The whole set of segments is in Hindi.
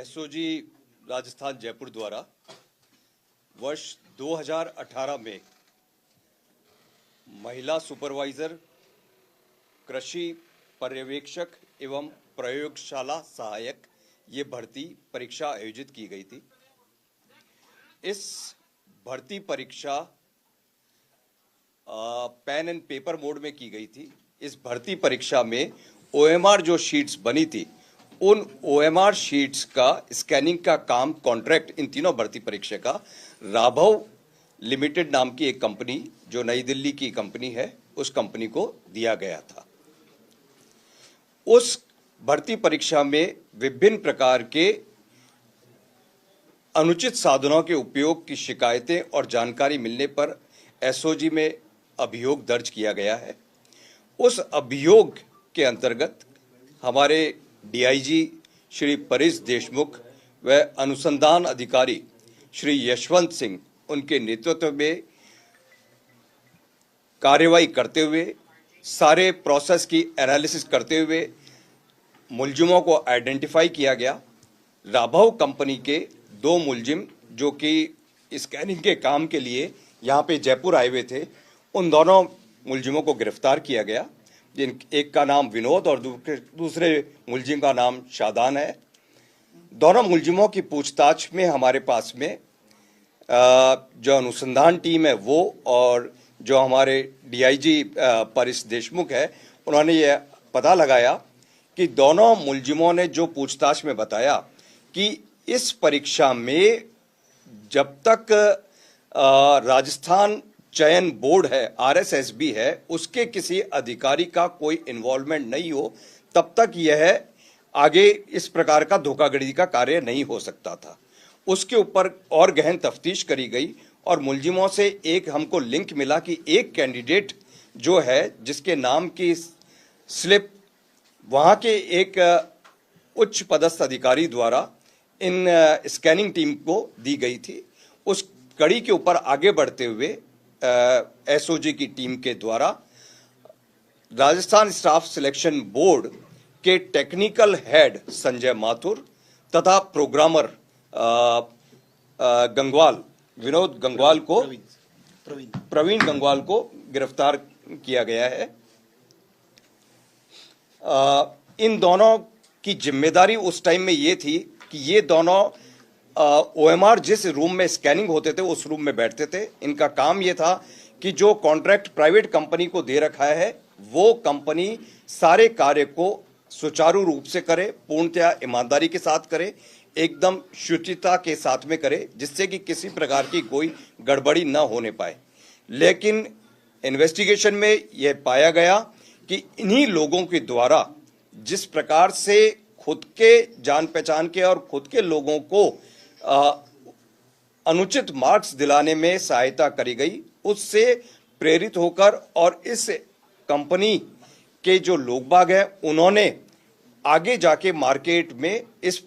एसओजी राजस्थान जयपुर द्वारा वर्ष 2018 में महिला सुपरवाइजर, कृषि पर्यवेक्षक एवं प्रयोगशाला सहायक ये भर्ती परीक्षा आयोजित की गई थी। इस भर्ती परीक्षा पेन एंड पेपर मोड में की गई थी। इस भर्ती परीक्षा में ओएमआर जो शीट्स बनी थी, उन ओएमआर शीट्स का स्कैनिंग का काम कॉन्ट्रैक्ट इन तीनों भर्ती परीक्षा का राघव लिमिटेड नाम की एक कंपनी जो नई दिल्ली की कंपनी है, उस कंपनी को दिया गया था। उस भर्ती परीक्षा में विभिन्न प्रकार के अनुचित साधनों के उपयोग की शिकायतें और जानकारी मिलने पर एसओजी में अभियोग दर्ज किया गया है। उस अभियोग के अंतर्गत हमारे डीआईजी श्री परेश देशमुख व अनुसंधान अधिकारी श्री यशवंत सिंह उनके नेतृत्व में कार्यवाही करते हुए, सारे प्रोसेस की एनालिसिस करते हुए मुलजिमों को आइडेंटिफाई किया गया। राघव कंपनी के दो मुलजिम जो कि स्कैनिंग के काम के लिए यहाँ पे जयपुर आए हुए थे, उन दोनों मुलजिमों को गिरफ्तार किया गया। जिन एक का नाम विनोद और दूसरे मुलजिम का नाम शादान है। दोनों मुलजिमों की पूछताछ में हमारे पास में जो अनुसंधान टीम है वो और जो हमारे डीआईजी परेश देशमुख है, उन्होंने ये पता लगाया कि दोनों मुलजिमों ने जो पूछताछ में बताया कि इस परीक्षा में जब तक राजस्थान चयन बोर्ड है, आरएसएसबी है, उसके किसी अधिकारी का कोई इन्वॉल्वमेंट नहीं हो, तब तक यह आगे इस प्रकार का धोखाधड़ी का कार्य नहीं हो सकता था। उसके ऊपर और गहन तफ्तीश करी गई और मुलजिमों से एक हमको लिंक मिला कि एक कैंडिडेट जो है, जिसके नाम की स्लिप वहाँ के एक उच्च पदस्थ अधिकारी द्वारा इन स्कैनिंग टीम को दी गई थी। उस कड़ी के ऊपर आगे बढ़ते हुए एसओजी की टीम के द्वारा राजस्थान स्टाफ सिलेक्शन बोर्ड के टेक्निकल हेड संजय माथुर तथा प्रोग्रामर विनोद गंगवाल को प्रवीण गंगवाल को गिरफ्तार किया गया है। इन दोनों की जिम्मेदारी उस टाइम में ये थी कि ये दोनों ओएमआर जिस रूम में स्कैनिंग होते थे उस रूम में बैठते थे। इनका काम ये था कि जो कॉन्ट्रैक्ट प्राइवेट कंपनी को दे रखा है वो कंपनी सारे कार्य को सुचारू रूप से करे, पूर्णतया ईमानदारी के साथ करे, एकदम शुचिता के साथ में करे, जिससे कि किसी प्रकार की कोई गड़बड़ी न होने पाए। लेकिन इन्वेस्टिगेशन में यह पाया गया कि इन्हीं लोगों के द्वारा जिस प्रकार से खुद के जान पहचान के और खुद के लोगों को अनुचित मार्क्स दिलाने में सहायता करी गई, उससे प्रेरित होकर और इस कंपनी के जो लोग बाग हैं उन्होंने आगे जाके मार्केट में इस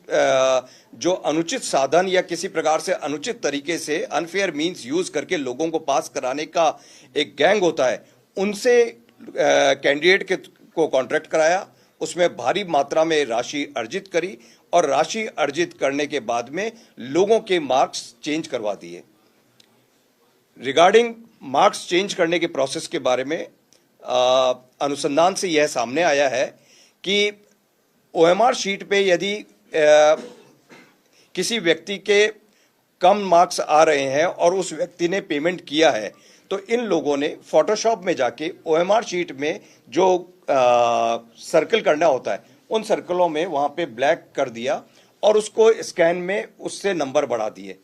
जो अनुचित साधन या किसी प्रकार से अनुचित तरीके से अनफेयर मींस यूज करके लोगों को पास कराने का एक गैंग होता है, उनसे कैंडिडेट को कॉन्ट्रैक्ट कराया। उसमें भारी मात्रा में राशि अर्जित करी और राशि अर्जित करने के बाद में लोगों के मार्क्स चेंज करवा दिए। रिगार्डिंग मार्क्स चेंज करने के प्रोसेस के बारे में अनुसंधान से यह सामने आया है कि ओएमआर शीट पे यदि किसी व्यक्ति के कम मार्क्स आ रहे हैं और उस व्यक्ति ने पेमेंट किया है, तो इन लोगों ने फोटोशॉप में जाके ओएमआर शीट में जो सर्कल करना होता है, उन सर्कलों में वहां पे ब्लैक कर दिया और उसको स्कैन में उससे नंबर बढ़ा दिए।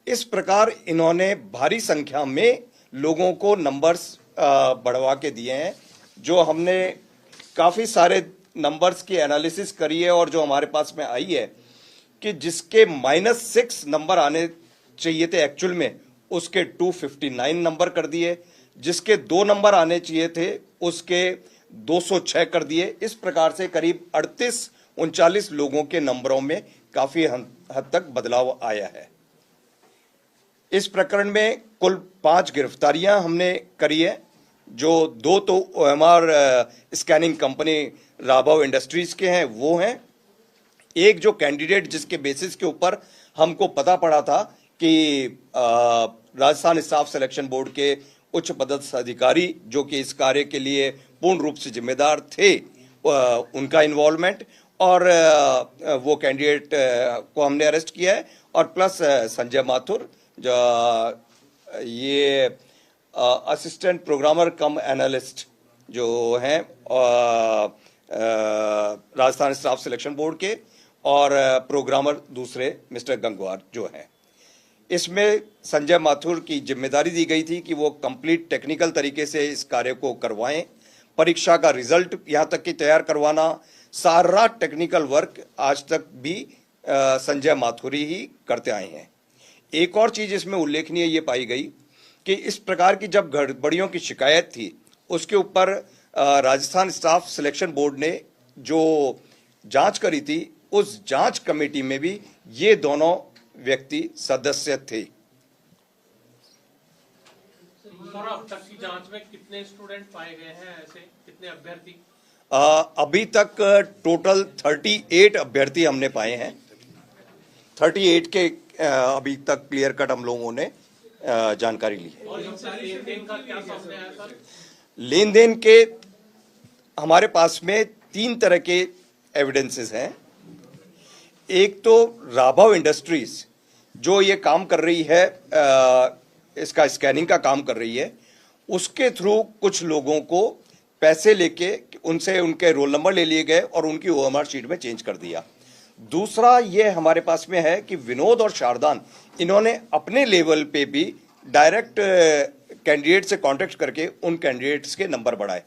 इस प्रकार इन्होंने भारी संख्या में लोगों को नंबर्स बढ़वा के दिए हैं। जो हमने काफ़ी सारे नंबर्स की एनालिसिस करी है और जो हमारे पास में आई है कि जिसके -6 नंबर आने चाहिए थे एक्चुअल में, उसके 259 नंबर कर दिए। जिसके 2 नंबर आने चाहिए थे उसके 206 कर दिए। इस प्रकार से करीब 38-39 लोगों के नंबरों में काफी हद तक बदलाव आया है। इस प्रकरण में कुल 5 गिरफ्तारियां हमने करी है, जो 2 तो OMR scanning company Raghav industries के हैं वो हैं, एक जो कैंडिडेट जिसके बेसिस के ऊपर हमको पता पड़ा था कि राजस्थान स्टाफ सिलेक्शन बोर्ड के उच्च पदस्थ अधिकारी जो कि इस कार्य के लिए पूर्ण रूप से जिम्मेदार थे, उनका इन्वॉल्वमेंट, और वो कैंडिडेट को हमने अरेस्ट किया है। और प्लस संजय माथुर, जो ये असिस्टेंट प्रोग्रामर कम एनालिस्ट जो हैं राजस्थान स्टाफ सिलेक्शन बोर्ड के, और प्रोग्रामर दूसरे मिस्टर गंगवार जो हैं। इसमें संजय माथुर की जिम्मेदारी दी गई थी कि वो कंप्लीट टेक्निकल तरीके से इस कार्य को करवाएं, परीक्षा का रिजल्ट यहाँ तक कि तैयार करवाना, सारा टेक्निकल वर्क आज तक भी संजय माथुर ही करते आए हैं। एक और चीज इसमें उल्लेखनीय ये पाई गई कि इस प्रकार की जब गड़बड़ियों की शिकायत थी, उसके ऊपर राजस्थान स्टाफ सिलेक्शन बोर्ड ने जो जांच करी थी, उस जांच कमेटी में भी ये दोनों व्यक्ति सदस्य थे। सर, अब तक की जांच में कितने स्टूडेंट पाए गए हैं, ऐसे कितने अभ्यर्थी? अभी तक टोटल 38 अभ्यर्थी हमने पाए हैं। 38 के अभी तक क्लियर कट हम लोगों ने जानकारी ली है। और लेन देन का क्या सामने आया सर? लेन देन के हमारे पास में 3 तरह के एविडेंसेस हैं। एक तो राघव इंडस्ट्रीज जो ये काम कर रही है, इसका स्कैनिंग का काम कर रही है, उसके थ्रू कुछ लोगों को पैसे लेके उनसे उनके रोल नंबर ले लिए गए और उनकी ओएमआर शीट में चेंज कर दिया। दूसरा ये हमारे पास में है कि विनोद और शारदान, इन्होंने अपने लेवल पे भी डायरेक्ट कैंडिडेट से कांटेक्ट करके उन कैंडिडेट्स के नंबर बढ़ाए।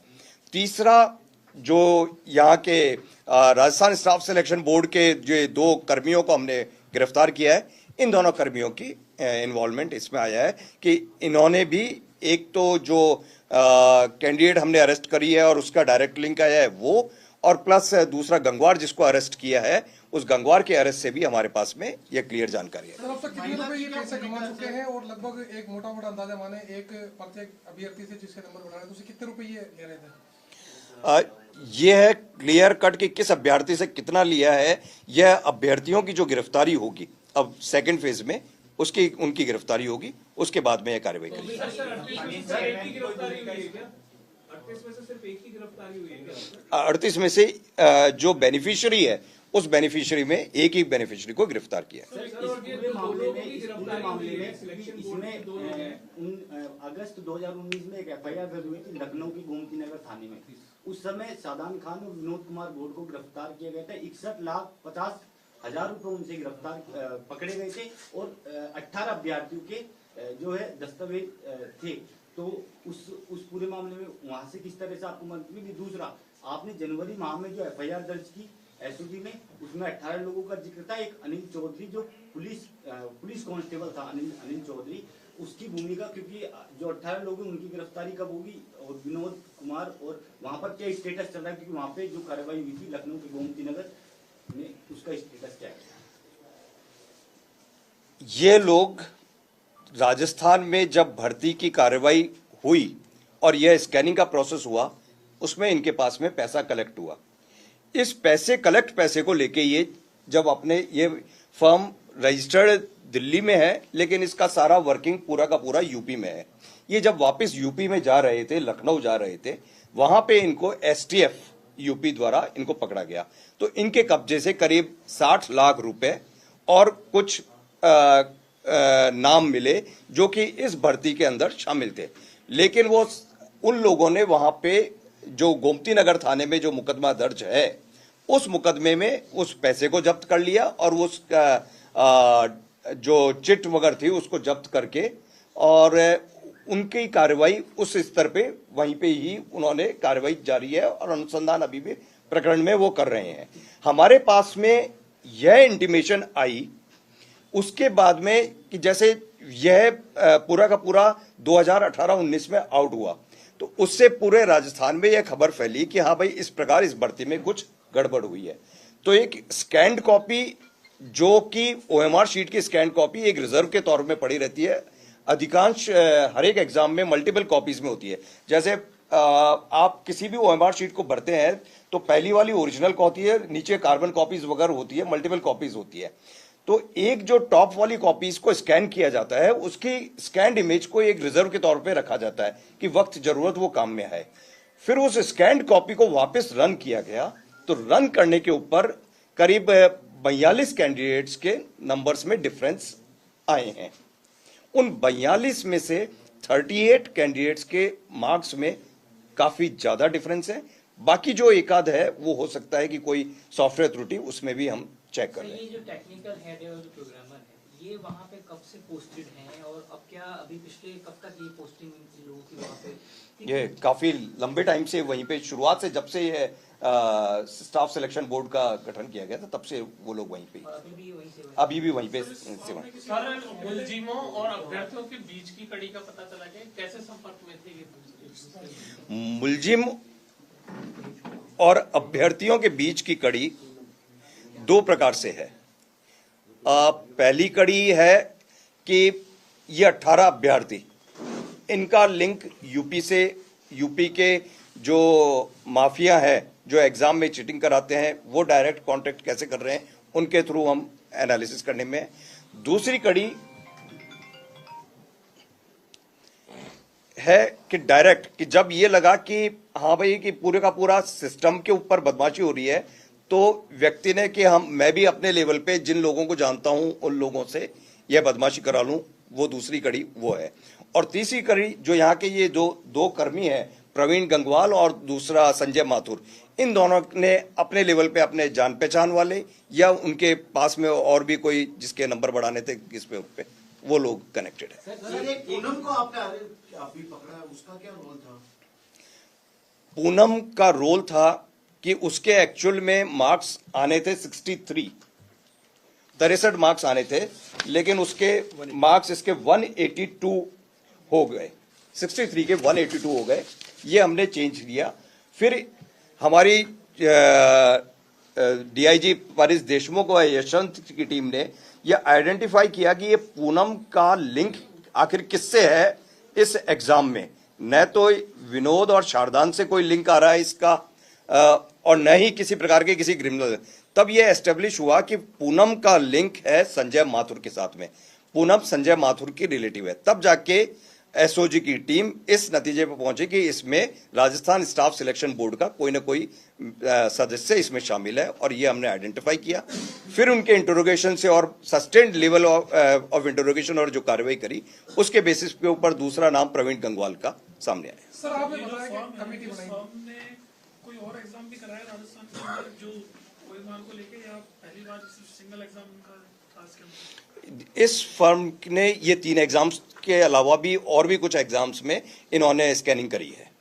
तीसरा, जो यहाँ के राजस्थान स्टाफ सिलेक्शन बोर्ड के जो 2 कर्मियों को हमने गिरफ्तार किया है, इन दोनों कर्मियों की इन्वॉल्वमेंट इसमें आया है कि इन्होंने भी, एक तो जो कैंडिडेट हमने अरेस्ट करी है और उसका डायरेक्ट लिंक आया है वो, और प्लस दूसरा गंगवार जिसको अरेस्ट किया है, उस गंगवार के अरेस्ट से भी हमारे पास में ये क्लियर जानकारी है। सर, अब तक कितने रुपए ये पैसे कमा चुके हैं, और लगभग एक मोटा अंदाजा माने एक प्रत्येक अभ्यर्थी से जिसके नंबर उठाने, तो उसे कितने रुपए ये ले रहे थे? ये है क्लियर कट कि किस अभ्यर्थी से कितना लिया है, यह अभ्यर्थियों की जो गिरफ्तारी होगी अब सेकंड फेज में, उसकी उनकी गिरफ्तारी होगी, उसके बाद में यह कार्रवाई करेगी। 38 में से जो बेनिफिशियरी है, उस बेनिफिशियरी में एक ही बेनिफिशियरी को गिरफ्तार किया। अगस्त 2019 में एक एफआईआर दर्ज हुई थी लखनऊ की गोमती नगर थाने में। उस समय सादान खान और विनोद कुमार गौड़ को गिरफ्तार किया गया था। 61,50,000 रुपए उनसे गिरफ्तार पकड़े गए थे, और 18 अभ्यर्थियों के जो है दस्तावेज थे। तो उस पूरे मामले में वहां से किस तरह से आपको मदद मिली? दूसरा, आपने जनवरी माह में जो एफआईआर दर्ज की एसओजी में, उसमें 18 लोगों का जिक्र था। एक अनिल चौधरी जो पुलिस कांस्टेबल था, अनिल चौधरी, उसकी भूमिका, क्योंकि जो 18 लोग हैं उनकी गिरफ्तारी कब होगी, और विनोद कुमार, और वहां पर क्या स्टेटस चल रहा है, क्योंकि वहां पे जो कार्रवाई हुई थी लखनऊ के गोमती नगर में, उसका स्टेटस क्या है? ये लोग राजस्थान में जब भर्ती की कार्रवाई हुई और यह स्कैनिंग का प्रोसेस हुआ, उसमें इनके पास में पैसा कलेक्ट हुआ। इस पैसे को लेके ये जब अपने, ये फर्म रजिस्टर्ड दिल्ली में है, लेकिन इसका सारा वर्किंग पूरा का पूरा यूपी में है। ये जब वापस यूपी में जा रहे थे, लखनऊ जा रहे थे, वहां पे इनको एसटीएफ यूपी द्वारा इनको पकड़ा गया। तो इनके कब्जे से करीब 60 लाख रुपए और कुछ नाम मिले जो कि इस भर्ती के अंदर शामिल थे। लेकिन वो उन लोगों ने वहां पे जो गोमती नगर थाने में जो मुकदमा दर्ज है, उस मुकदमे में उस पैसे को जब्त कर लिया और उस जो चिट वगैरह थी उसको जब्त करके, और उनकी कार्रवाई उस स्तर पे वहीं पे ही उन्होंने कार्रवाई जारी है और अनुसंधान अभी भी प्रकरण में वो कर रहे हैं। हमारे पास में यह इंटीमेशन आई उसके बाद में कि जैसे यह पूरा का पूरा 2018-19 में आउट हुआ, तो उससे पूरे राजस्थान में यह खबर फैली कि हाँ भाई, इस प्रकार इस भर्ती में कुछ गड़बड़ हुई है। तो एक स्कैन्ड कॉपी, जो कि ओएमआर शीट की स्कैन कॉपी एक रिजर्व के तौर में पड़ी रहती है। अधिकांश हर एक एग्जाम में मल्टीपल कॉपीज में होती है। जैसे आप किसी भी ओएमआर शीट को भरते हैं तो पहली वाली ओरिजिनल होती है, नीचे कार्बन कॉपीज वगैरह होती है, मल्टीपल कॉपीज होती है। तो एक जो टॉप वाली कॉपीज को स्कैन किया जाता है, उसकी स्कैन्ड इमेज को एक रिजर्व के तौर पे रखा जाता है कि वक्त जरूरत वो काम में है। फिर उस स्कैन्ड कॉपी को वापस रन किया गया, तो रन करने के ऊपर करीब 42 कैंडिडेट्स के नंबर्स में डिफरेंस आए हैं। उन 42 में से 38 कैंडिडेट्स के मार्क्स में काफी ज्यादा डिफरेंस है। बाकी जो एक आध है वो हो सकता है कि कोई सॉफ्टवेयर त्रुटि, उसमें भी हम चेक कर लें। ये जो टेक्निकल हेड है और जो प्रोग्रामर है, ये वहाँ पे कब से पोस्टेड हैं और अब क्या अभी पिछले कब तक ये पोस्टिंग लोगों की वहाँ पे? ये काफी लंबे टाइम से वहीं पे, शुरुआत से जब से ये स्टाफ सिलेक्शन बोर्ड का गठन किया गया था तब से वो लोग वहीं पे, और अभी भी वहीं से अभी भी वहीं पे सेवा। सर, मुलजिमों और अभ्यर्थियों के बीच की कड़ी का पता चला कि कैसे संपर्क में थे ये? मुलजिम और अभ्यर्थियों के बीच की कड़ी दो प्रकार से है। पहली कड़ी है कि ये 18 अभ्यर्थी, इनका लिंक यूपी से, यूपी के जो माफिया है जो एग्जाम में चीटिंग कराते हैं वो डायरेक्ट कांटेक्ट कैसे कर रहे हैं, उनके थ्रू हम एनालिसिस करने में। दूसरी कड़ी है कि डायरेक्ट, कि जब ये लगा कि हाँ भाई कि पूरे का पूरा सिस्टम के ऊपर बदमाशी हो रही है, तो व्यक्ति ने कि मैं भी अपने लेवल पे जिन लोगों को जानता हूं उन लोगों से यह बदमाशी करा लूं, वो दूसरी कड़ी वो है। और तीसरी कड़ी जो यहाँ के ये दो कर्मी हैं, प्रवीण गंगवाल और दूसरा संजय माथुर, इन दोनों ने अपने लेवल पे अपने जान पहचान वाले या उनके पास में और भी कोई जिसके नंबर बढ़ाने थे इस पे वो लोग कनेक्टेड है। सर, एक पूनम को आपने अभी पकड़ा है, उसका क्या रोल था? पूनम का रोल था कि उसके एक्चुअल में मार्क्स आने थे 63 मार्क्स आने थे, लेकिन उसके मार्क्स इसके 182 हो गए, 63 के 182 हो गए। ये हमने चेंज किया। फिर हमारी डीआईजी पारिस देशमुख और यशवंत की टीम ने यह आइडेंटिफाई किया कि ये पूनम का लिंक आखिर किससे है इस एग्जाम में। न तो विनोद और शारदान से कोई लिंक आ रहा है इसका, और न ही किसी प्रकार के किसी क्रिमिनल। तब यह एस्टेब्लिश हुआ कि पूनम का लिंक है संजय माथुर के साथ में, पूनम संजय माथुर की रिलेटिव है। तब जाके एसओजी की टीम इस नतीजे पर पहुंची कि इसमें राजस्थान स्टाफ सिलेक्शन बोर्ड का कोई ना कोई सदस्य इसमें शामिल है, और ये हमने आइडेंटिफाई किया। फिर उनके इंटरोगेशन से और सस्टेन्ड लेवल ऑफ इंटरोगेशन और जो कार्रवाई करी, उसके बेसिस पे ऊपर दूसरा नाम प्रवीण गंगवाल का सामने आया। सर, आपने बताया कि कमेटी बनाई, कोई और एग्जाम भी कराया राजस्थान के अंदर जो ओएमआर को लेके, या पहली बार सिंगल एग्जाम उनका था इसके अंदर? इस फर्म ने ये 3 एग्जाम्स के अलावा भी और भी कुछ एग्जाम्स में इन्होंने स्कैनिंग करी है।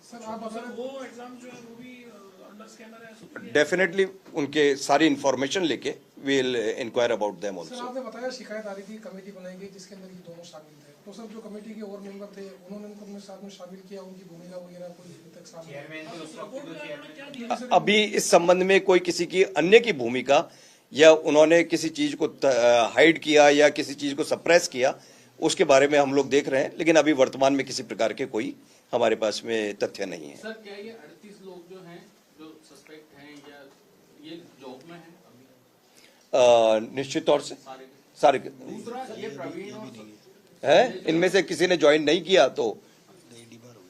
सर आप बता रहे वो एग्जाम जो है वो भी अंडर स्कैनर है? डेफिनेटली उनके सारी इंफॉर्मेशन लेके will inquire about them sir, also. आपने बताया शिकायत आ रही थी, कमेटी बनाई गई जिसके अंदर ये दोनों शामिल थे। तो सर जो कमेटी के और मेंबर थे उन्होंने उनको अपने साथ में शामिल किया, उनकी भूमिका वगैरह कोई अभी तक सामने? अभी इस संबंध में कोई किसी की अन्य की भूमिका या उन्होंने किसी चीज को हाइड किया या किसी चीज को सप्रेस किया, उसके बारे में हम लोग देख रहे हैं, लेकिन अभी वर्तमान में किसी प्रकार के कोई हमारे पास में तथ्य नहीं है। सर, क्या ये 38 लोग जो हैं, जो सस्पेक्ट हैं, या ये जॉब में हैं अभी? निश्चित तौर से सारे दूसरा ये प्रवीण है, इनमें से किसी ने ज्वाइन नहीं किया तो।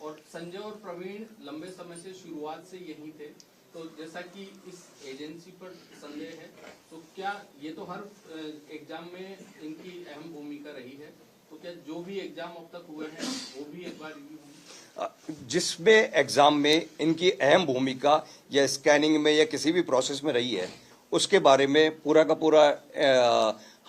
और संजय और प्रवीण लंबे समय से शुरुआत से यही थे, तो जैसा कि इस एजेंसी पर संदेह है, तो क्या ये तो हर एग्जाम में इनकी अहम भूमिका रही है, तो क्या जो भी एग्जाम अब तक हुए हैं वो भी एक बार रिव्यू होंगे? जिसमें एग्जाम में इनकी अहम भूमिका या स्कैनिंग में या किसी भी प्रोसेस में रही है, उसके बारे में पूरा का पूरा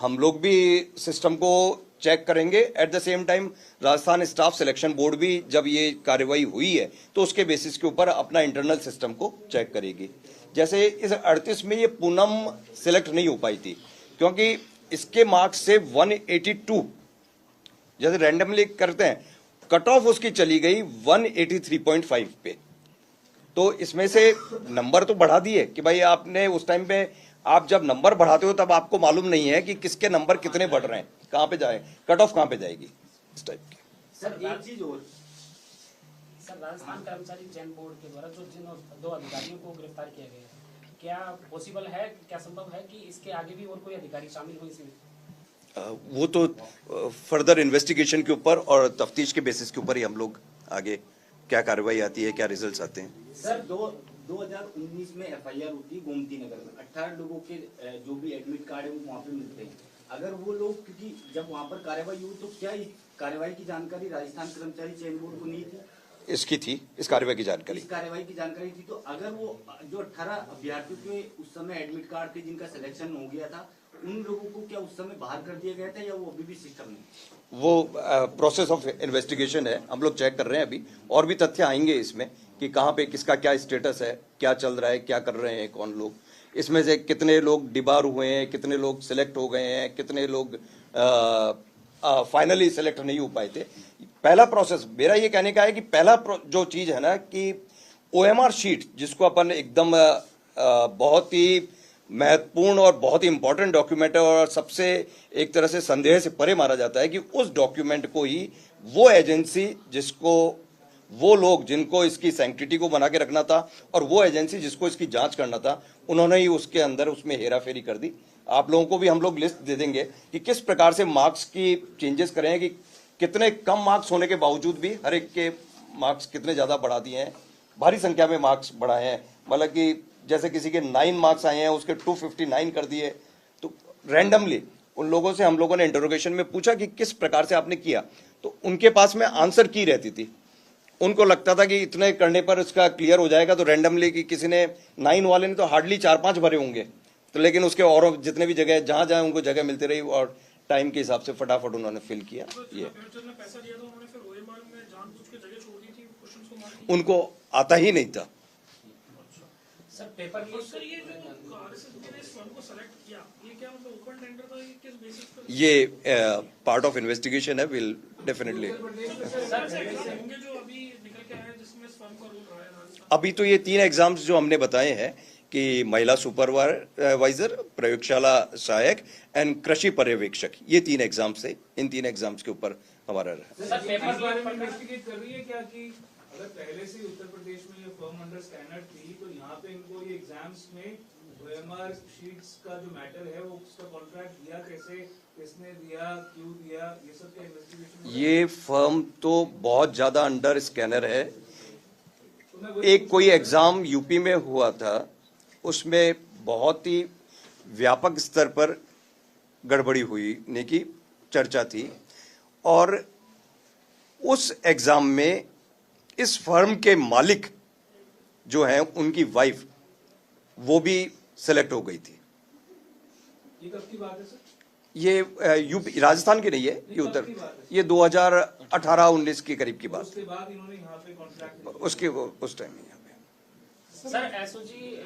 हम लोग भी सिस्टम को चेक करेंगे। At the same time Rajasthan staff selection board भी जब ये कार्रवाई हुई है तो उसके बेसिस के ऊपर अपना इंटरनल सिस्टम को चेक करेगी। जैसे इस 38 में ये पूनम सिलेक्ट नहीं हो पाई थी क्योंकि इसके मार्क्स से 182 जैसे रैंडमली करते हैं, कट ऑफ उसकी चली गई 183.5 पे। तो इसमें से नंबर तो बढ़ा दिए कि भाई आपने उस टाइम पे, आप जब नंबर बढ़ाते हो तब आपको मालूम नहीं है कि किसके नंबर कितने बढ़ रहे हैं, कहां पे जाए, कट ऑफ कहां पे जाएगी, इस टाइप की। सर एक चीज और, सर, राजस्थान कर्मचारी चयन बोर्ड के द्वारा जो जिन 2 अधिकारियों को गिरफ्तार किया गया है, क्या पॉसिबल है, क्या संभव है कि इसके आगे भी और कोई अधिकारी शामिल हो इसमें? वो तो फर्दर इन्वेस्टिगेशन के ऊपर और तफ्तीश के बेसिस के ऊपर ही हम लोग आगे क्या कार्रवाई आती है, क्या रिजल्ट्स आते हैं। सर 2019 में एफआईआर होती है गोमती नगर में, 18 लोगों के जो भी एडमिट कार्ड है वो वहाँ पे मिलते हैं। अगर वो लोग, क्योंकि जब वहाँ पर कार्रवाई हुई तो क्या इस कार्रवाई की जानकारी राजस्थान कर्मचारी चयन बोर्ड को नहीं थी? इसकी थी, इस कार्रवाई की जानकारी। इस कार्रवाई की जानकारी थी, तो अगर वो जो 18 अभ्यर्थियों के उस समय एडमिट कार्ड थे जिनका सिलेक्शन हो गया था, उन लोगों को क्या उस समय बाहर कर दिया गया था या वो अभी भी सिस्टम में? वो प्रोसेस ऑफ इन्वेस्टिगेशन है, हम लोग चेक कर रहे हैं अभी, और भी तथ्य आएंगे इसमें कि कहाँ पे किसका क्या स्टेटस है, क्या चल रहा है, क्या कर रहे हैं कौन लोग, इसमें से कितने लोग डिबार हुए हैं, कितने लोग सिलेक्ट हो गए हैं, कितने लोग फाइनली सिलेक्ट नहीं हो पाए थे। पहला प्रोसेस मेरा ये कहने का है कि पहला जो चीज है ना कि ओएमआर शीट, जिसको अपन एकदम बहुत ही महत्वपूर्ण और बहुत ही इंपॉर्टेंट डॉक्यूमेंट है और सबसे एक तरह से संदेह से परे माना जाता है कि उस डॉक्यूमेंट को ही वो एजेंसी जिसको, वो लोग जिनको इसकी सैंक्टिटी को बना के रखना था और वो एजेंसी जिसको इसकी जांच करना था, उन्होंने ही उसके अंदर उसमें हेराफेरी कर दी। आप लोगों को भी हम लोग लिस्ट दे देंगे कि किस प्रकार से मार्क्स की चेंजेस करें, कि कितने कम मार्क्स होने के बावजूद भी हर एक के मार्क्स कितने ज्यादा बढ़ा दिए हैं, भारी संख्या में मार्क्स बढ़ाए हैं। मतलब कि जैसे किसी के 9 मार्क्स आए हैं उसके 259 कर दिए। तो रैंडमली उन लोगों से हम लोगों ने इंटरोगेशन में पूछा कि किस प्रकार से आपने किया, तो उनके पास में आंसर की रहती थी। उनको लगता था कि इतने करने पर इसका क्लियर हो जाएगा, तो रैंडमली कि किसी ने 9 वाले ने तो हार्डली 4-5 भरे होंगे, तो लेकिन उसके और जितने भी जगह जहां जहां उनको जगह मिलती रही और टाइम के हिसाब से फटाफट उन्होंने फिल किया। ये पैसा दिया था उन्होंने, फिर ओएमआर में जानबूझ के जगह छोड़ दी थी क्वेश्चंस को मार के। उनको आता ही नहीं था। सर, पेपर और सर ये जो आरएसएस ने इस फर्म को सेलेक्ट किया, ये क्या मतलब ओपन टेंडर था, ये किस बेसिस पर? ये पार्ट ऑफ इन्वेस्टिगेशन है, विल डेफिनेटली। होंगे जो अभी निकल के आए हैं जिसमें इस फर्म का रोल रहा है राजस्थान? अभी तो ये 3 एग्जाम्स जो हमने बताए हैं कि महिला सुपरवाइजर, प्रयोगशाला सहायक एंड कृषि पर्यवेक्षक, ये 3 एग्जाम्स थे। इन 3 एग्जाम्स के ऊपर हमारा रहा। सर, पेपर इस बारे में इन्वेस्टिगेट कर रही है क्या कि अगर पहले से उत्तर प्रदेश में ये फर्म अंडर स्कैनर थी, तो यहाँ पे इनको ये एग्जाम्स में ओएमआर शीट्स का जो मैटर है वो उसका कॉन्ट्रैक्ट दिया कैसे, किसने दिया, क्यों दिया, ये सब का इन्वेस्टिगेशन? ये फर्म तो बहुत ज्यादा अंडर स्कैनर है। एक कोई एग्जाम यूपी में हुआ था, उसमें बहुत ही व्यापक स्तर पर गड़बड़ी हुई ने की चर्चा थी, और उस एग्जाम में इस फर्म के मालिक जो हैं उनकी वाइफ वो भी सिलेक्ट हो गई थी। ये कब की बात है सर? ये यूपी, राजस्थान की नहीं है, ये उत्तर, ये 2018-19 के करीब की बात। उसके बाद इन्होंने यहाँ पे कॉन्ट्रैक्ट उसके उस टाइम में यहाँ पे। सर, एसओजी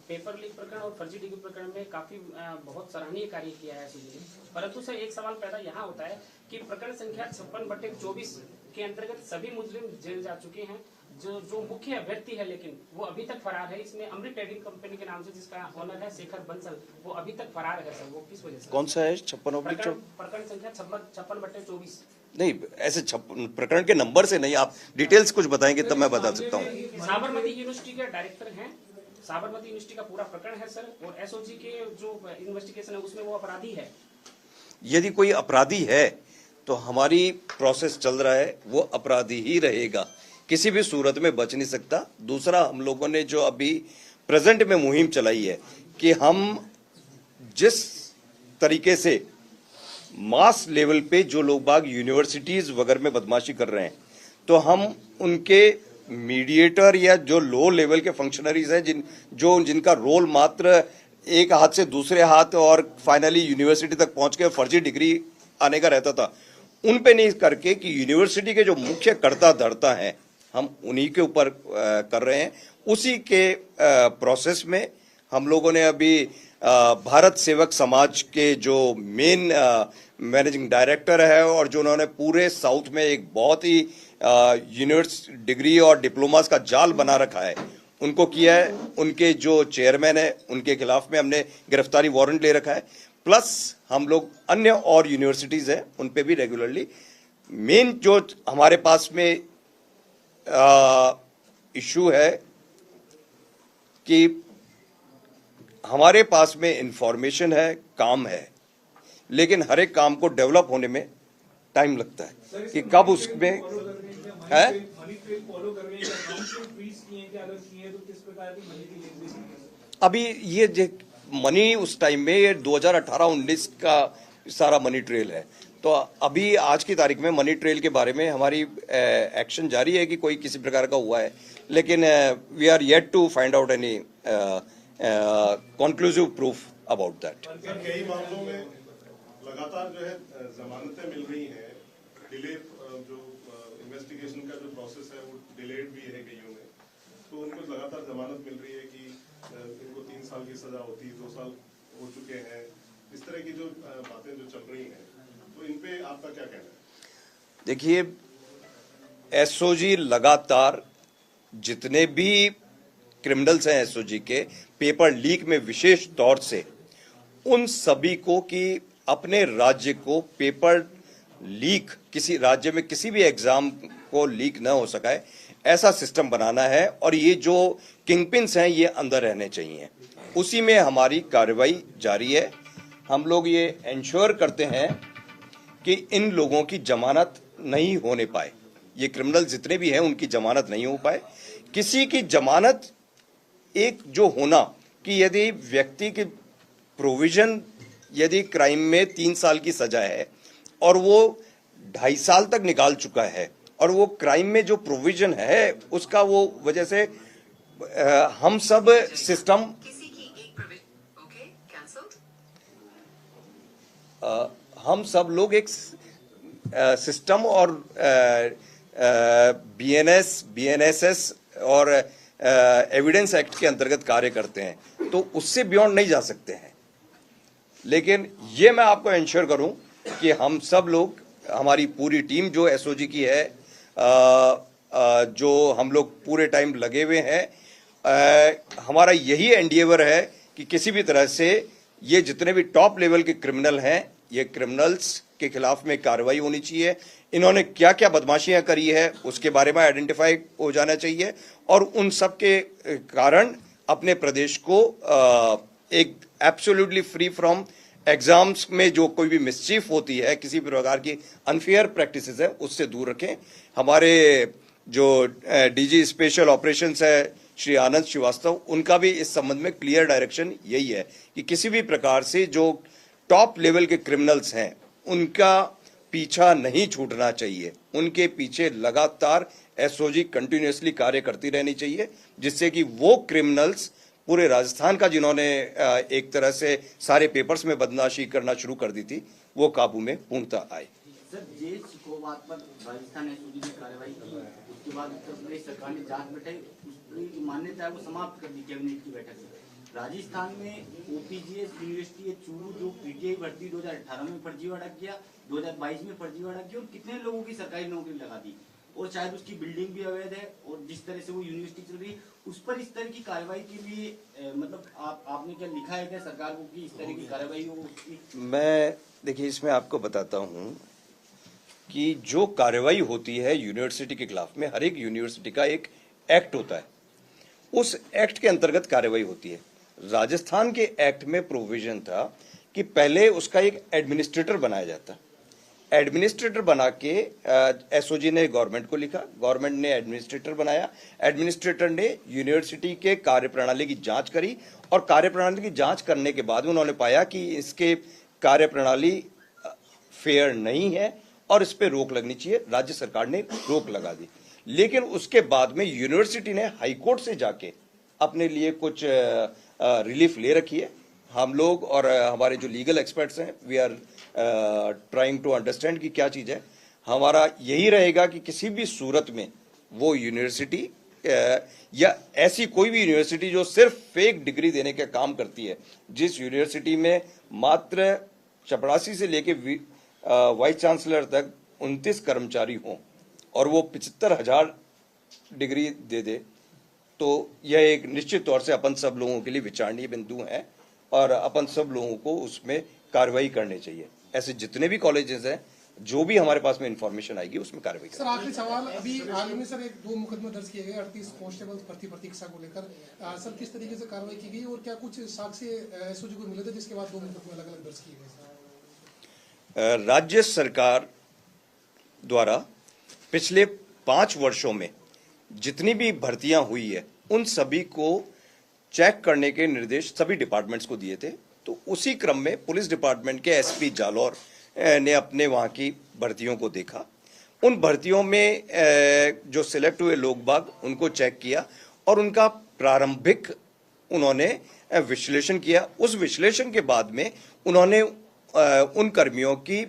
पेपर लीक प्रकरण और फर्जी डिग्री प्रकरण में काफी बहुत सराहनीय कार्य किया है एसओजी ने, परंतु सर एक सवाल पैदा यहाँ होता है कि प्रकरण संख्या 56/24 के अंतर्गत सभी मुजरिम जेल जा चुके हैं। जो मुख्य अभ्यर्थी है लेकिन वो अभी तक फरार है। इसमें अमृत ट्रेडिंग कंपनी के नाम से जिसका ओनर है शेखर बंसल, वो अभी तक फरार है सर। वो किस वजह से? कौन सा है? 56/24? प्रकरण संख्या 56/24। नहीं, ऐसे प्रकरण के नंबर से नहीं, आप डिटेल्स कुछ बताएंगे तब मैं बता सकता हूँ। साबरमती यूनिवर्सिटी के डायरेक्टर हैं, साबरमती यूनिवर्सिटी का पूरा प्रकरण है सर, और एसओजी के जो इन्वेस्टिगेशन है उसमें वो अपराधी है। यदि कोई अपराधी है तो हमारी प्रोसेस चल रहा है, वो अपराधी ही रहेगा, किसी भी सूरत में बच नहीं सकता। दूसरा, हम लोगों ने जो अभी प्रेजेंट में मुहिम चलाई है कि हम जिस तरीके से मास लेवल पे जो लोग बाग यूनिवर्सिटीज वगैरह में बदमाशी कर रहे हैं, तो हम उनके मीडिएटर या जो लो लेवल के फंक्शनरीज हैं जिनका रोल मात्र एक हाथ से दूसरे हाथ और फाइनली यूनिवर्सिटी तक पहुंच के फर्जी डिग्री आने का रहता था, उन पे नहीं करके कि यूनिवर्सिटी के जो मुख्य कर्ता धर्ता हैं हम उन्हीं के ऊपर कर रहे हैं। उसी के प्रोसेस में हम लोगों ने अभी भारत सेवक समाज के जो मेन मैनेजिंग डायरेक्टर है और जो उन्होंने पूरे साउथ में एक बहुत ही यूनिवर्सिटी डिग्री और डिप्लोमास का जाल बना रखा है, उनको किया है। उनके जो चेयरमैन है उनके खिलाफ में हमने गिरफ्तारी वारंट ले रखा है। प्लस हम लोग अन्य और यूनिवर्सिटीज हैं उन पे भी रेगुलरली, मेन जो हमारे पास में इशू है कि हमारे पास में इंफॉर्मेशन है, काम है, लेकिन हर एक काम को डेवलप होने में टाइम लगता है कि कब उसमें है। मनी ट्रेल फॉलो कर रहे हैं या अकाउंट से फ्रीज किए हैं, क्या अगर किए हैं तो किस प्रकार की मनी की लेन देन है? अभी ये मनी उस टाइम में ये 2018-19 का सारा मनी ट्रेल है, तो अभी आज की तारीख में मनी ट्रेल के बारे में हमारी एक्शन जारी है कि कोई किसी प्रकार का हुआ है, लेकिन we are yet to find out any conclusive proof about that. कई मामलों में लगातार जो है जमानतें मिल रही हैं, डिले जो इन्वेस्टिगेशन का जो प्रोसेस है वो डिलेड भी है कईयों में, तो उनको लगातार जमानत मिल रही है कि इनको 3 साल की सजा होती, 2 साल हो चुके हैं, इस तरह की जो बातें जो चल रही हैं, तो इन पे आपका क्या कहना है? देखिए, एसओजी लगातार जितने भी क्रिमिनल्स हैं एसओजी के पेपर लीक में विशेष तौर से उन सभी को कि अपने राज्य को पेपर लीक, किसी राज्य में किसी भी एग्जाम को लीक न हो सके ऐसा सिस्टम बनाना है, और ये जो किंगपिन्स हैं ये अंदर रहने चाहिए। उसी में हमारी कार्रवाई जारी है। हम लोग ये इंश्योर करते हैं कि इन लोगों की जमानत नहीं होने पाए, ये क्रिमिनल जितने भी हैं उनकी जमानत नहीं हो पाए। किसी की जमानत एक जो होना कि यदि व्यक्ति की प्रोविजन, यदि क्राइम में 3 साल की सजा है और वो 2.5 साल तक निकाल चुका है, और वो क्राइम में जो प्रोविजन है उसका वो वजह से हम सब सिस्टम हम सब लोग एक सिस्टम और बीएनएसएस और एविडेंस एक्ट के अंतर्गत कार्य करते हैं, तो उससे बियॉन्ड नहीं जा सकते हैं। लेकिन ये मैं आपको इंश्योर करूं कि हम सब लोग, हमारी पूरी टीम जो एसओजी की है, जो हम लोग पूरे टाइम लगे हुए हैं, हमारा यही एंडिएवर है कि किसी भी तरह से ये जितने भी टॉप लेवल के क्रिमिनल हैं, ये क्रिमिनल्स के खिलाफ में कार्रवाई होनी चाहिए। इन्होंने क्या क्या बदमाशियां करी है उसके बारे में आइडेंटिफाई हो जाना चाहिए, और उन सब के कारण अपने प्रदेश को एक एब्सोल्युटली फ्री फ्रॉम एग्जाम्स में जो कोई भी मिसचीफ होती है, किसी भी प्रकार की अनफेयर प्रैक्टिसेस है, उससे दूर रखें। हमारे जो डीजी स्पेशल ऑपरेशंस है श्री आनंद श्रीवास्तव, उनका भी इस संबंध में क्लियर डायरेक्शन यही है कि किसी भी प्रकार से जो टॉप लेवल के क्रिमिनल्स हैं उनका पीछा नहीं छूटना चाहिए, उनके पीछे लगातार एसओजी कंटिन्यूअसली कार्य करती रहनी चाहिए, जिससे कि वो क्रिमिनल्स पूरे राजस्थान का जिन्होंने एक तरह से सारे पेपर्स में बदमाशी करना शुरू कर दी थी, वो काबू में पूर्णतः आए। सर, ये शिकोवात पर राजस्थान एसओजी ने कार्रवाई की, उसके बाद उत्तर प्रदेश सरकार ने जांच बैठाई, उसकी मान्यता है वो समाप्त कर दी कैबिनेट की बैठक में। राजस्थान में ओपीजीएस यूनिवर्सिटी चूरू जो पीटीआई भर्ती 2018 में फर्जीवाड़ा किया, 2022 में फर्जीवाड़ा किया और कितने लोगों की सरकारी नौकरी लगा दी, और शायद उसकी बिल्डिंग भी अवैध है, और जिस तरह से वो यूनिवर्सिटी चल रही है उस पर इस तरह की कार्रवाई के लिए मतलब आपने क्या लिखा है क्या सरकार को कि इस तरह की कार्रवाई हो? मैं देखिए इसमें आपको बताता हूं कि जो कार्रवाई होती है यूनिवर्सिटी के खिलाफ में, हर एक यूनिवर्सिटी का एक एक्ट होता है, उस एक्ट के अंतर्गत कार्रवाई होती है। राजस्थान के एक्ट में प्रोविजन था कि पहले उसका एक एडमिनिस्ट्रेटर बनाया जाता, एडमिनिस्ट्रेटर बना के एसओजी ने गवर्नमेंट को लिखा, गवर्नमेंट ने एडमिनिस्ट्रेटर बनाया, एडमिनिस्ट्रेटर ने यूनिवर्सिटी के कार्यप्रणाली की जांच करी, और कार्यप्रणाली की जांच करने के बाद उन्होंने पाया कि इसके कार्यप्रणाली फेयर नहीं है और इस पे रोक लगनी चाहिए। राज्य सरकार ने रोक लगा दी, लेकिन उसके बाद में यूनिवर्सिटी ने हाईकोर्ट से जाके अपने लिए कुछ रिलीफ ले रखी है। हम लोग और हमारे जो लीगल एक्सपर्ट्स हैं, we are trying to understand कि क्या चीज है। हमारा यही रहेगा कि किसी भी सूरत में वो यूनिवर्सिटी या ऐसी कोई भी यूनिवर्सिटी जो सिर्फ फेक डिग्री देने का काम करती है, जिस यूनिवर्सिटी में मात्र चपरासी से लेके वाइस चांसलर तक 29 कर्मचारी हों और वो 75,000 डिग्री दे दे, तो यह एक निश्चित तौर से अपन सब लोगों के लिए विचारणीय बिंदु है और अपन सब लोगों को उसमें कार्रवाई करनी चाहिए। ऐसे जितने भी कॉलेजेस हैं जो भी हमारे पास में इंफॉर्मेशन आएगी उसमें कार्रवाई सर आखिरी सवाल, अभी हाल में सर 2 मुकदमे दर्ज किए गए 38 कांस्टेबल भर्ती प्रतीक्षा को लेकर, सर किस तरीके से कार्रवाई की गई और क्या कुछ साक्ष्य एसओजी को मिले थे जिसके बाद 2 मुकदमे अलग अलग दर्ज किए गए? राज्य सरकार द्वारा पिछले 5 वर्षों में जितनी भी भर्तियां हुई है उन सभी को चेक करने के निर्देश सभी डिपार्टमेंट्स को दिए थे। तो उसी क्रम में पुलिस डिपार्टमेंट के एसपी जालौर ने अपने वहां की भर्तियों को देखा। उन भर्तियों में जो सिलेक्ट हुए लोग बाग उनको चेक किया और उनका प्रारंभिक उन्होंने विश्लेषण किया। उस विश्लेषण के बाद में उन्होंने उन कर्मियों की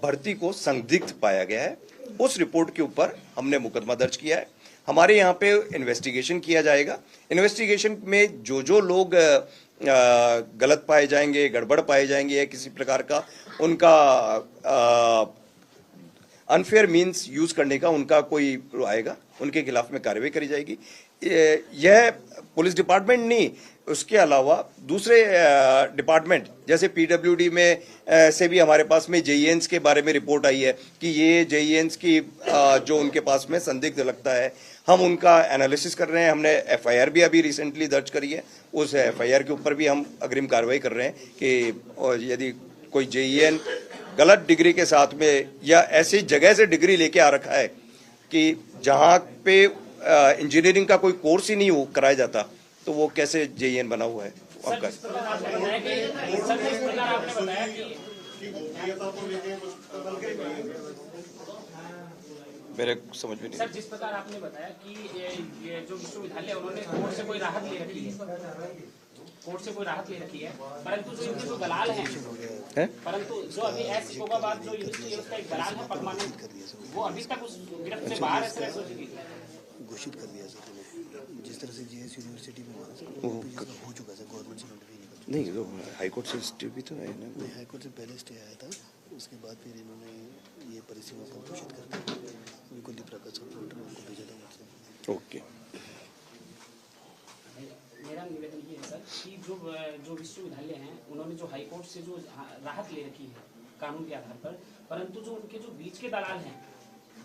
भर्ती को संदिग्ध पाया गया है। उस रिपोर्ट के ऊपर हमने मुकदमा दर्ज किया है। हमारे यहाँ पे इन्वेस्टिगेशन किया जाएगा। इन्वेस्टिगेशन में जो लोग गलत पाए जाएंगे, गड़बड़ पाए जाएंगे या किसी प्रकार का उनका अनफेयर मीन्स यूज करने का उनका कोई आएगा, उनके खिलाफ में कार्रवाई करी जाएगी। यह पुलिस डिपार्टमेंट नहीं, उसके अलावा दूसरे डिपार्टमेंट जैसे पीडब्ल्यूडी में से भी हमारे पास में जेईएन्स के बारे में रिपोर्ट आई है कि ये जेईएन्स की जो उनके पास में संदिग्ध लगता है, हम उनका एनालिसिस कर रहे हैं। हमने एफआईआर भी अभी रिसेंटली दर्ज करी है। उस एफआईआर के ऊपर भी हम अग्रिम कार्रवाई कर रहे हैं कि यदि कोई जेईएन गलत डिग्री के साथ में या ऐसी जगह से डिग्री लेके आ रखा है कि जहां पे इंजीनियरिंग का कोई कोर्स ही नहीं कराया जाता, तो वो कैसे जेईएन बना हुआ है? मेरे समझ में नहीं। सर, जिस प्रकार आपने बताया कि ये जो विश्वविद्यालय उन्होंने कोर्ट से कोई राहत ले रखी है, परंतु जो इनके जो दलाल हैं, परंतु जो अभी एसओजीबाद जो यूनिवर्सिटी है उसका एक दलाल है परमानेंट, वो अभी तक उस गिरफ्त से बाहर है। एसओजी की घोषित कर दिया सर, जिस तरह से जीएस यूनिवर्सिटी में हो चुका है, गवर्नमेंट से नहीं, तो हाईकोर्ट से स्टे भी तो है ना? नहीं, हाईकोर्ट से पहले स्टे आया था, उसके बाद फिर इन्होंने ये परिसीमा को घोषित कर दिया, उनको प्रकाश उनको भेजा था। ओके, मेरा निवेदन ये है सर कि जो विश्वविद्यालय हैं उन्होंने जो हाईकोर्ट से जो राहत ले रखी है कानून के आधार पर, परंतु जो उनके जो बीच के दलाल हैं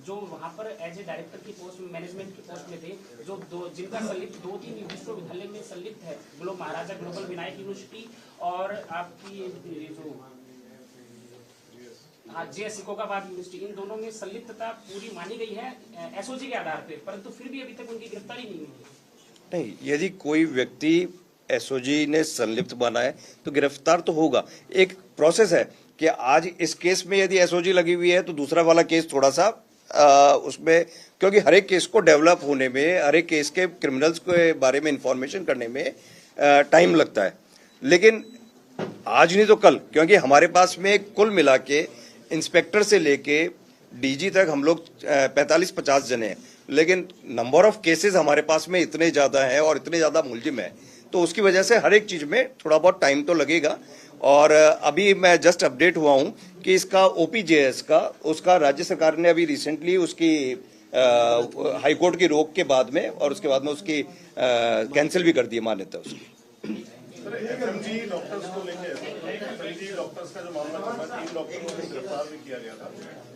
जो वहाँ पर एज ए डायरेक्टर की पोस्ट में, मैनेजमेंट की पोस्ट में थे, जो जिनका संलिप्त 2-3 विश्वविद्यालय में संलिप्त है, महाराजा ग्लोबल विनायक यूनिवर्सिटी और आपकी जो जेएस सिकोगाबाद यूनिवर्सिटी, इन दोनों में संलिप्तता पूरी मानी गई है एसओजी के आधार पे, परंतु फिर भी अभी तक उनकी गिरफ्तारी नहीं हुई है। नहीं, यदि कोई व्यक्ति एसओजी ने संलिप्त बना है तो गिरफ्तार तो होगा। एक प्रोसेस है कि आज इस केस में यदि एसओजी लगी हुई है तो दूसरा वाला केस थोड़ा सा उसमें, क्योंकि हर एक केस को डेवलप होने में, हर एक केस के क्रिमिनल्स के बारे में इंफॉर्मेशन करने में टाइम लगता है। लेकिन आज नहीं तो कल, क्योंकि हमारे पास में कुल मिला के इंस्पेक्टर से लेके डीजी तक हम लोग 45-50 जने हैं, लेकिन नंबर ऑफ केसेस हमारे पास में इतने ज्यादा हैं और इतने ज्यादा मुलजिम है, तो उसकी वजह से हर एक चीज में थोड़ा बहुत टाइम तो लगेगा। और अभी मैं जस्ट अपडेट हुआ हूं कि इसका ओपीजेएस का, उसका राज्य सरकार ने अभी रिसेंटली उसकी हाईकोर्ट की रोक के बाद में और उसके बाद में उसकी कैंसिल भी कर दी मान्यता उसकी। एफएमजी डॉक्टर्स को लेके, एफएमजी डॉक्टर्स का जो मामला था, 3 डॉक्टरों को गिरफ्तार भी किया गया था,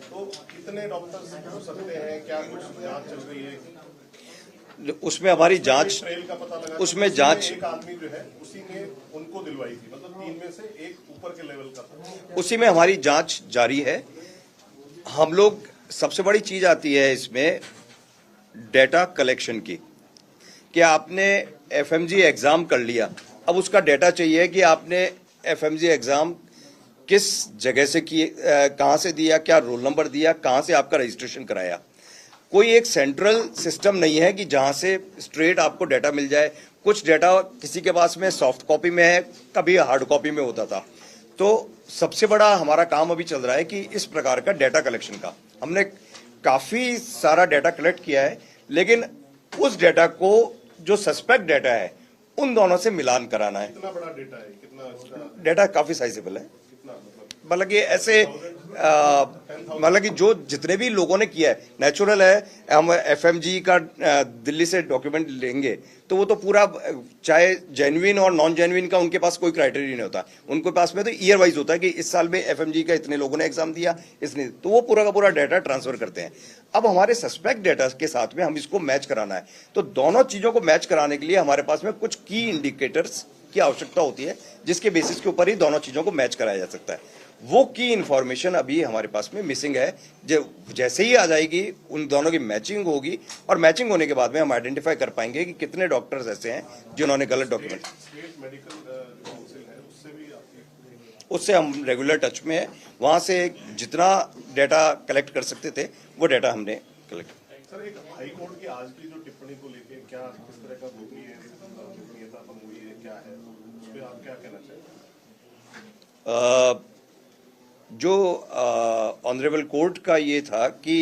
तो कितने डॉक्टर्स हो सकते हैं, क्या कुछ जांच चल रही है? उसमें हमारी जांच, का पता लगा, उसमें जांच, एक आदमी जो है उसी ने उनको दिलवाई थी, मतलब 3 में से एक ऊपर के लेवल का था, उसी में हमारी जांच जारी है। हम लोग, सबसे बड़ी चीज आती है इसमें डेटा कलेक्शन की, कि आपने एफएमजी एग्जाम कर लिया, अब उसका डेटा चाहिए कि आपने एफएमजी एग्जाम किस जगह से किए, कहां से दिया, क्या रोल नंबर दिया, कहां से आपका रजिस्ट्रेशन कराया। कोई एक सेंट्रल सिस्टम नहीं है कि जहां से स्ट्रेट आपको डेटा मिल जाए। कुछ डेटा किसी के पास में सॉफ्ट कॉपी में है, कभी हार्ड कॉपी में होता था। तो सबसे बड़ा हमारा काम अभी चल रहा है कि इस प्रकार का डेटा कलेक्शन का, हमने काफी सारा डेटा कलेक्ट किया है, लेकिन उस डेटा को जो सस्पेक्ट डेटा है उन दोनों से मिलान कराना है। कितना बड़ा डेटा है, कितना डेटा काफी साइजेबल है, कितना, मतलब मतलब कि ऐसे मतलब कि जो जितने भी लोगों ने किया है, नेचुरल है। हम एफएमजी का दिल्ली से डॉक्यूमेंट लेंगे तो वो तो पूरा, चाहे जेन्युइन और नॉन जेन्युइन का उनके पास कोई क्राइटेरिया नहीं होता। उनके पास में तो ईयर वाइज होता है कि इस साल में एफएमजी का इतने लोगों ने एग्जाम दिया, इसने, तो वो पूरा का पूरा डाटा ट्रांसफर करते हैं। अब हमारे सस्पेक्ट डाटा के साथ में हम इसको मैच कराना है, तो दोनों चीजों को मैच कराने के लिए हमारे पास में कुछ की इंडिकेटर्स की आवश्यकता होती है, जिसके बेसिस के ऊपर ही दोनों चीजों को मैच कराया जा सकता है। वो की इंफॉर्मेशन अभी हमारे पास में मिसिंग है। जैसे ही आ जाएगी उन दोनों की मैचिंग होगी, और मैचिंग होने के बाद में हम आइडेंटिफाई कर पाएंगे कि कितने डॉक्टर्स ऐसे हैं जिन्होंने गलत डॉक्यूमेंट। उससे हम रेगुलर टच में है, वहां से जितना डाटा कलेक्ट कर सकते थे वो डाटा हमने कलेक्ट। सर, एक हाई कोर्ट की आज की जो टिप्पणी को लेके क्या किस तरह का गोपनीयता भंग हुई है, क्या है उस पर आप क्या कहना चाहेंगे? जो ऑनरेबल कोर्ट का ये था कि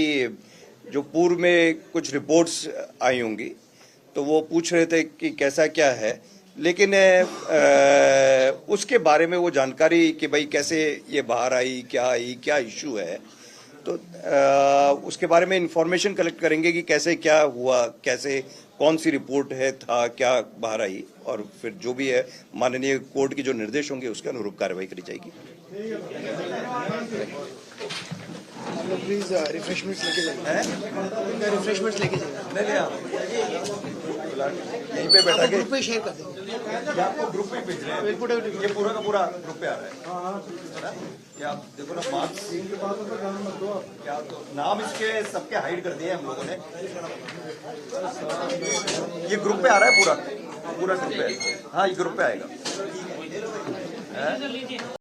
जो पूर्व में कुछ रिपोर्ट्स आई होंगी तो वो पूछ रहे थे कि कैसा क्या है, लेकिन उसके बारे में वो जानकारी कि भाई कैसे ये बाहर आई, क्या इशू है, तो उसके बारे में इंफॉर्मेशन कलेक्ट करेंगे कि कैसे क्या हुआ, कैसे कौन सी रिपोर्ट है, था क्या बाहर आई, और फिर जो भी है माननीय कोर्ट की जो निर्देश होंगे उसके अनुरूप कार्रवाई करी जाएगी। प्लीज रिफ्रेशमेंट्स लेके जाइए, रिफ्रेशमेंट्स लेके जाइए, यहीं पे बैठा के ग्रुप पे शेयर कर देंगे, ये आपको ग्रुप में भेज रहे हैं, ये पूरा का पूरा ग्रुप पे आ रहा है ना? ये आप देखो ना, मार्क्स क्या तो नाम इसके सबके हाइड कर दिए हम लोगों ने। ये ग्रुप पे आ रहा है, पूरा ग्रुप पे, हाँ ये ग्रुप पे आएगा।